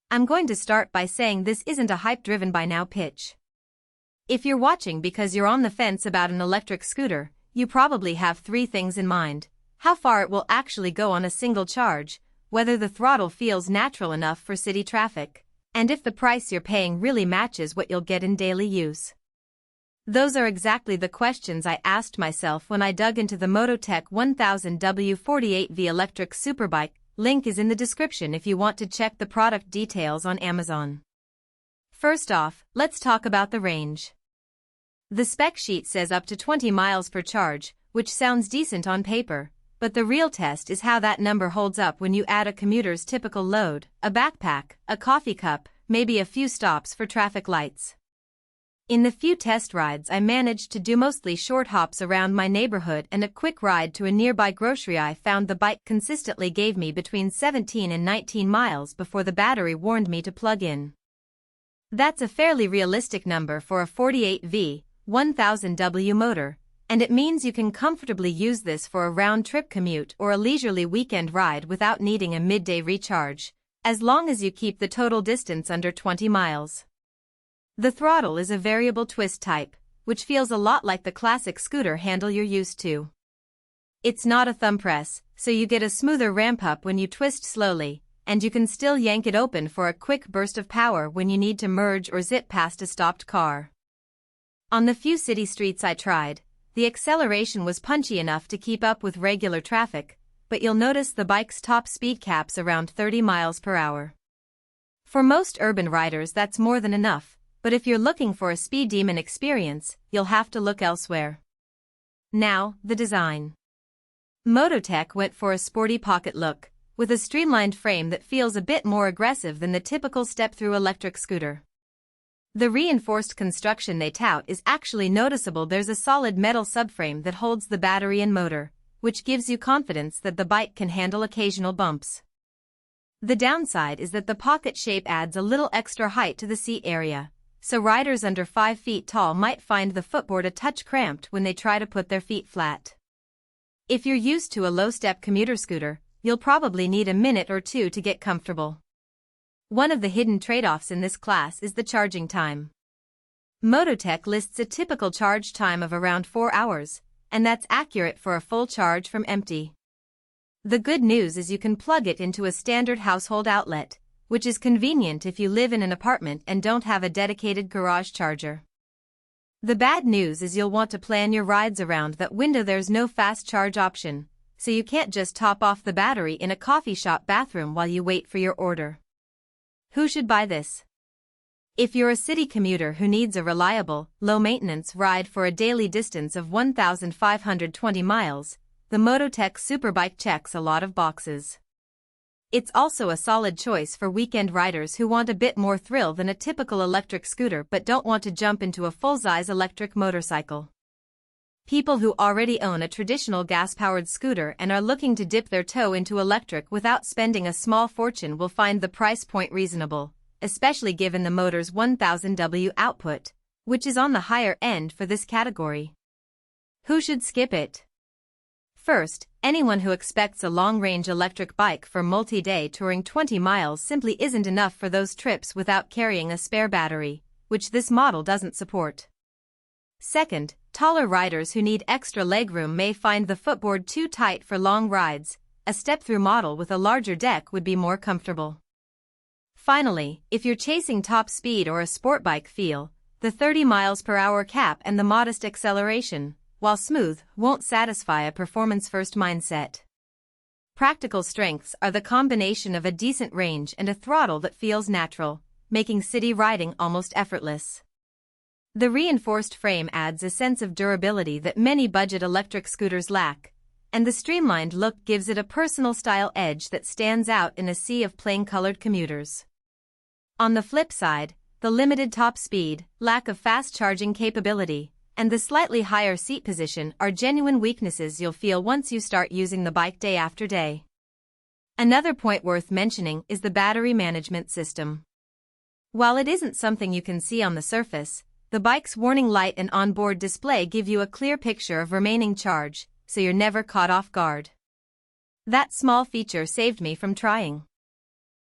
I'm going to start by saying this isn't a hype-driven-by-now pitch. If you're watching because you're on the fence about an electric scooter, you probably have three things in mind: how far it will actually go on a single charge, whether the throttle feels natural enough for city traffic, and if the price you're paying really matches what you'll get in daily use. Those are exactly the questions I asked myself when I dug into the MotoTec 1000w 48v electric Superbike. Link is in the description if you want to check the product details on Amazon. First off, let's talk about the range. The spec sheet says up to 20 miles per charge, which sounds decent on paper, but the real test is how that number holds up when you add a commuter's typical load: a backpack, a coffee cup, maybe a few stops for traffic lights. In the few test rides I managed to do, mostly short hops around my neighborhood and a quick ride to a nearby grocery, I found the bike consistently gave me between 17 and 19 miles before the battery warned me to plug in. That's a fairly realistic number for a 48v, 1000w motor, and it means you can comfortably use this for a round-trip commute or a leisurely weekend ride without needing a midday recharge, as long as you keep the total distance under 20 miles. The throttle is a variable twist type, which feels a lot like the classic scooter handle you're used to. It's not a thumb press, so you get a smoother ramp-up when you twist slowly, and you can still yank it open for a quick burst of power when you need to merge or zip past a stopped car. On the few city streets I tried, the acceleration was punchy enough to keep up with regular traffic, but you'll notice the bike's top speed cap's around 30 miles per hour. For most urban riders that's more than enough, but if you're looking for a speed demon experience, you'll have to look elsewhere. Now, the design. MotoTec went for a sporty pocket look, with a streamlined frame that feels a bit more aggressive than the typical step-through electric scooter. The reinforced construction they tout is actually noticeable. There's a solid metal subframe that holds the battery and motor, which gives you confidence that the bike can handle occasional bumps. The downside is that the pocket shape adds a little extra height to the seat area, so riders under 5 feet tall might find the footboard a touch cramped when they try to put their feet flat. If you're used to a low-step commuter scooter, you'll probably need a minute or two to get comfortable. One of the hidden trade-offs in this class is the charging time. MotoTec lists a typical charge time of around 4 hours, and that's accurate for a full charge from empty. The good news is you can plug it into a standard household outlet, which is convenient if you live in an apartment and don't have a dedicated garage charger. The bad news is you'll want to plan your rides around that window. There's no fast charge option, so you can't just top off the battery in a coffee shop bathroom while you wait for your order. Who should buy this? If you're a city commuter who needs a reliable, low-maintenance ride for a daily distance of 1,520 miles, the MotoTec Superbike checks a lot of boxes. It's also a solid choice for weekend riders who want a bit more thrill than a typical electric scooter but don't want to jump into a full-size electric motorcycle. People who already own a traditional gas-powered scooter and are looking to dip their toe into electric without spending a small fortune will find the price point reasonable, especially given the motor's 1000w output, which is on the higher end for this category. Who should skip it? First, anyone who expects a long-range electric bike for multi-day touring. 20 miles simply isn't enough for those trips without carrying a spare battery, which this model doesn't support. Second, taller riders who need extra legroom may find the footboard too tight for long rides. A step-through model with a larger deck would be more comfortable. Finally, if you're chasing top speed or a sport bike feel, the 30 miles per hour cap and the modest acceleration, while smooth, won't satisfy a performance-first mindset. Practical strengths are the combination of a decent range and a throttle that feels natural, making city riding almost effortless. The reinforced frame adds a sense of durability that many budget electric scooters lack, and the streamlined look gives it a personal style edge that stands out in a sea of plain-colored commuters. On the flip side, the limited top speed, lack of fast charging capability, and the slightly higher seat position are genuine weaknesses you'll feel once you start using the bike day after day. Another point worth mentioning is the battery management system. While it isn't something you can see on the surface, the bike's warning light and onboard display give you a clear picture of remaining charge, so you're never caught off guard. That small feature saved me from trying